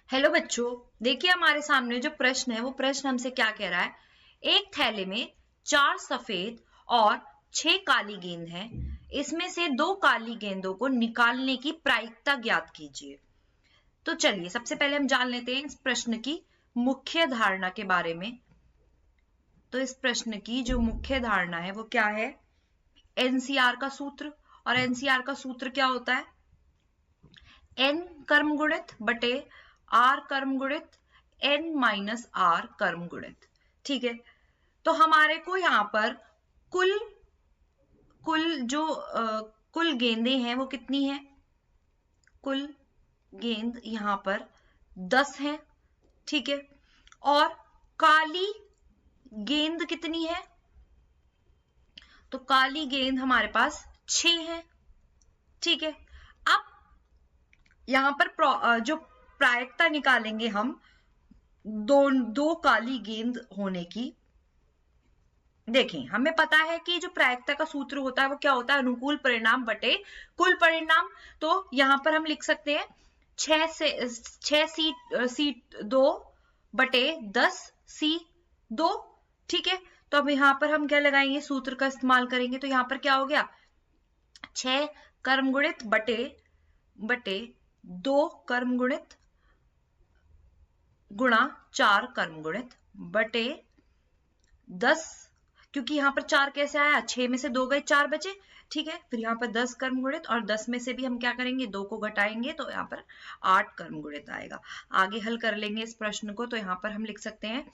Hello बच्चों, देखिए हमारे सामने जो प्रश्न है वो प्रश्न हमसे क्या कह रहा है। एक थैले में 4 सफेद और 6 काली गेंद है। इसमें से 2 काली गेंदों को निकालने की प्रायिकता ज्ञात कीजिए। तो चलिए सबसे पहले हम जान लेते हैं इस प्रश्न की मुख्य धारणा के बारे में। तो इस प्रश्न की जो मुख्य धारणा है वो क्या है? एनसीआर का सूत्र। और एनसीआर का सूत्र क्या होता है? एन कर्म गुणित बटे आर कर्म गुणित एन माइनस आर कर्म गुणित। ठीक है, तो हमारे को यहां पर कुल कुल जो कुल गेंदें हैं वो कितनी है? कुल गेंद यहां पर 10 है। ठीक है, और काली गेंद कितनी है? तो काली गेंद हमारे पास 6 है। ठीक है, अब यहां पर जो प्रायिकता निकालेंगे हम दो काली गेंद होने की। देखें, हमें पता है कि जो प्रायिकता का सूत्र होता है वो क्या होता है? अनुकूल परिणाम बटे कुल परिणाम। तो यहां पर हम लिख सकते हैं 6 सी 2 बटे 10 सी 2। ठीक है, तो अब यहां पर हम क्या लगाएंगे? सूत्र का इस्तेमाल करेंगे। तो यहां पर क्या हो गया? 6 कर्म गुणित बटे 2 कर्म गुणित गुणा 4 कर्म गुणित बटे 10, क्योंकि यहां पर 4 कैसे आया? 6 में से 2 गए, 4 बचे। ठीक है, फिर यहां पर 10 कर्म गुणित और 10 में से भी हम क्या करेंगे? 2 को घटाएंगे तो यहां पर 8 कर्म गुणित आएगा। आगे हल कर लेंगे इस प्रश्न को। तो यहां पर हम लिख सकते हैं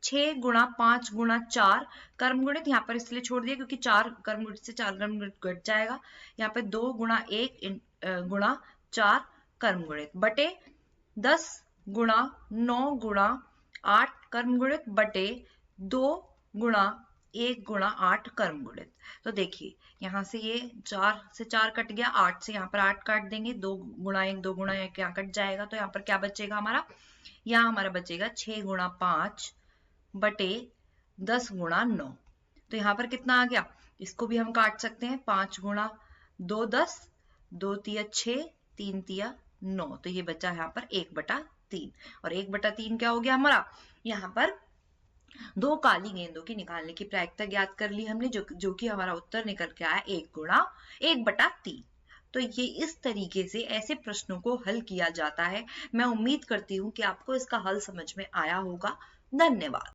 6 गुणा 5 गुणा 4 कर्म गुणित, यहां पर इसलिए छोड़ दिया क्योंकि 4 कर्म गुणित से 4 कर्म गुणित घट जाएगा। यहां पर 2 गुणा 1 गुणा 4 कर्म गुणित बटे 10 गुणा 9 गुणा 8 कर्म गुणित बटे 2 गुणा 1 गुणा 8 कर्म गुणित। तो देखिए यहां से ये 4 से 4 कट गया, 8 से यहां पर 8 काट देंगे, 2 गुणा 1 2 गुणा 1 यहाँ कट जाएगा। तो यहाँ पर क्या बचेगा हमारा? यहाँ हमारा बचेगा 6 गुणा 5 बटे 10 गुणा 9। तो यहाँ पर कितना आ गया? इसको भी हम काट सकते हैं। 5 गुणा 2 10, 2 तिया 6, 3 तिया 9। तो ये बचा यहाँ पर 1/3। और 1/3 क्या हो गया हमारा? यहाँ पर 2 काली गेंदों की निकालने की प्रायिकता ज्ञात कर ली हमने, जो कि हमारा उत्तर निकल के आया 1 गुणा 1/3। तो ये इस तरीके से ऐसे प्रश्नों को हल किया जाता है। मैं उम्मीद करती हूँ कि आपको इसका हल समझ में आया होगा। धन्यवाद।